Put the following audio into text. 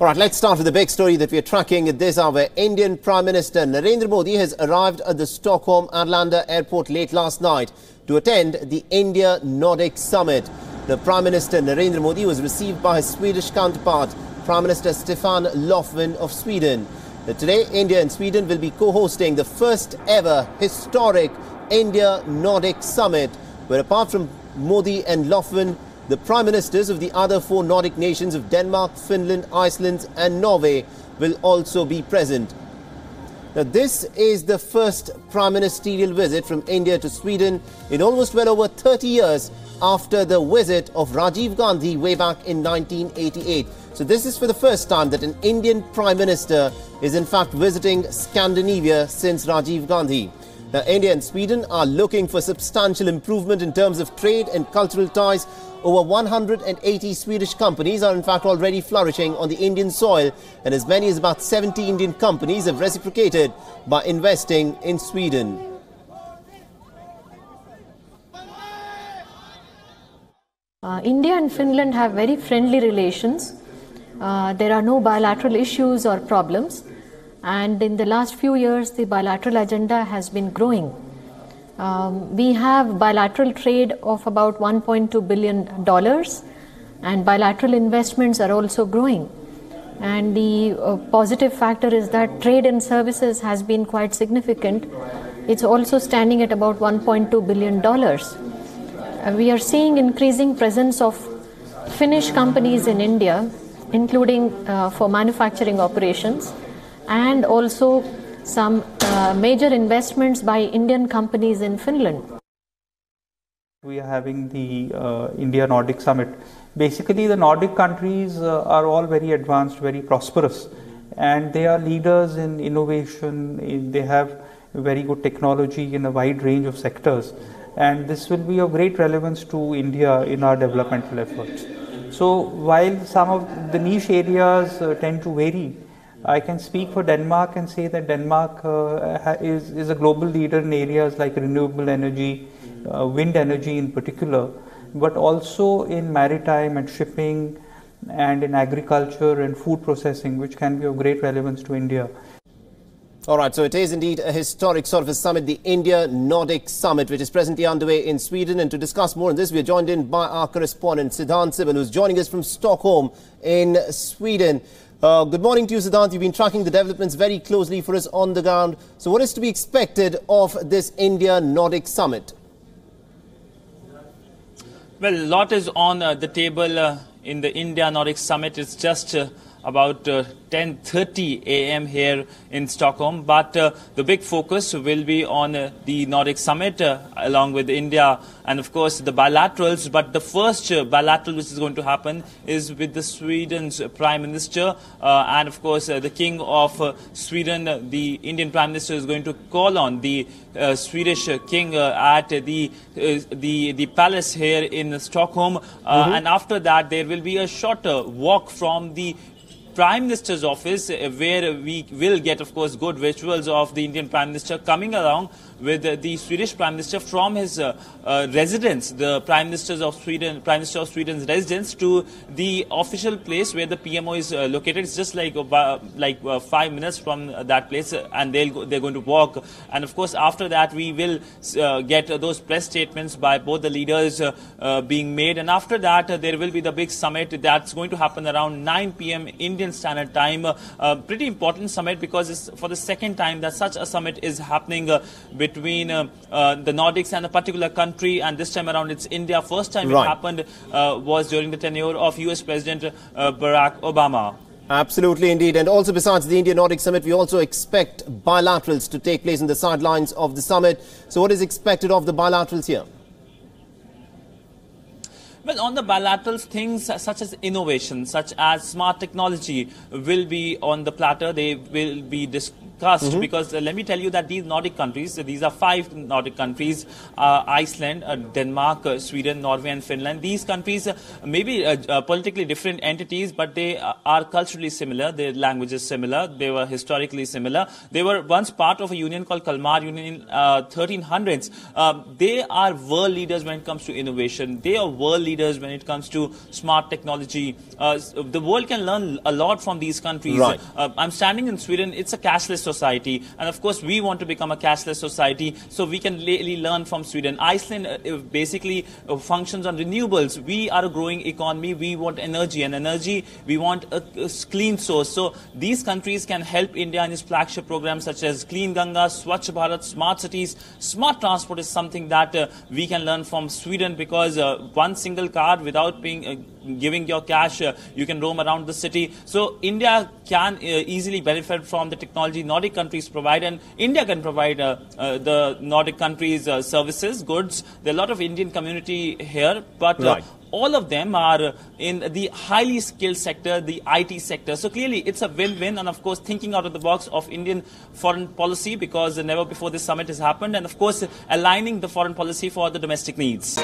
All right, let's start with the big story that we're tracking at this hour. Indian Prime Minister Narendra Modi has arrived at the Stockholm-Arlanda airport late last night to attend the India-Nordic Summit. The Prime Minister Narendra Modi was received by his Swedish counterpart, Prime Minister Stefan Lofven of Sweden. Today, India and Sweden will be co-hosting the first ever historic India-Nordic Summit, where apart from Modi and Lofven, the Prime Ministers of the other four Nordic nations of Denmark, Finland, Iceland and Norway will also be present. Now, this is the first Prime Ministerial visit from India to Sweden in almost well over 30 years after the visit of Rajiv Gandhi way back in 1988. So this is for the first time that an Indian Prime Minister is in fact visiting Scandinavia since Rajiv Gandhi. Now, India and Sweden are looking for substantial improvement in terms of trade and cultural ties. Over 180 Swedish companies are in fact already flourishing on the Indian soil, and as many as about 70 Indian companies have reciprocated by investing in Sweden. India and Finland have very friendly relations. There are no bilateral issues or problems. And in the last few years, the bilateral agenda has been growing. We have bilateral trade of about $1.2 billion, and bilateral investments are also growing. And the positive factor is that trade and services has been quite significant. It's also standing at about $1.2 billion. We are seeing increasing presence of Finnish companies in India, including for manufacturing operations, and also some major investments by Indian companies in Finland. We are having the India-Nordic Summit. Basically, the Nordic countries are all very advanced, very prosperous, and they are leaders in innovation. They have very good technology in a wide range of sectors, and this will be of great relevance to India in our developmental efforts. So while some of the niche areas tend to vary, I can speak for Denmark and say that Denmark is a global leader in areas like renewable energy, wind energy in particular, but also in maritime and shipping and in agriculture and food processing, which can be of great relevance to India. All right, so it is indeed a historic sort of a summit, the India-Nordic Summit, which is presently underway in Sweden. And to discuss more on this, we are joined in by our correspondent, Siddhant Sibal, who's joining us from Stockholm in Sweden. Good morning to you, Siddhant. You've been tracking the developments very closely for us on the ground. So what is to be expected of this India-Nordic Summit? Well, a lot is on the table in the India-Nordic Summit. It's just about 10:30 a.m. here in Stockholm, but the big focus will be on the Nordic Summit along with India and of course the bilaterals. But the first bilateral which is going to happen is with the Sweden's Prime Minister and of course the King of Sweden. The Indian Prime Minister is going to call on the Swedish King at the palace here in Stockholm, and after that there will be a shorter walk from the Prime Minister's office, where we will get, of course, good visuals of the Indian Prime Minister coming along with the Swedish Prime Minister from his residence, the Prime Minister of Sweden's residence, to the official place where the PMO is located. It's just like 5 minutes from that place, and they're going to walk. And of course, after that, we will get those press statements by both the leaders being made. And after that, there will be the big summit that's going to happen around 9 p.m. Indian Standard Time. Pretty important summit because it's for the second time that such a summit is happening between the Nordics and a particular country, and this time around it's India. First time it happened was during the tenure of US President Barack Obama. Absolutely indeed. And also besides the India-Nordic Summit, we also expect bilaterals to take place on the sidelines of the summit. So what is expected of the bilaterals here? Well, on the bilaterals, things such as innovation, such as smart technology will be on the platter. They will be discussed because let me tell you that these Nordic countries, these are 5 Nordic countries, Iceland, Denmark, Sweden, Norway and Finland. These countries may be politically different entities, but they are culturally similar. Their language is similar. They were historically similar. They were once part of a union called Kalmar Union in 1300s. They are world leaders when it comes to innovation. They are world leaders when it comes to smart technology. The world can learn a lot from these countries. Right. I'm standing in Sweden. It's a cashless society, and of course we want to become a cashless society, so we can really learn from Sweden. Iceland basically functions on renewables. We are a growing economy. We want energy, and energy we want a clean source. So these countries can help India in its flagship programs such as Clean Ganga, Swachh Bharat, smart cities. Smart transport is something that we can learn from Sweden, because one single card without giving your cash, you can roam around the city. So India can easily benefit from the technology Nordic countries provide, and India can provide the Nordic countries services, goods. There are a lot of Indian community here, but right. All of them are in the highly skilled sector, the IT sector. So clearly it's a win-win, and of course thinking out of the box of Indian foreign policy, because never before this summit has happened, and of course aligning the foreign policy for the domestic needs.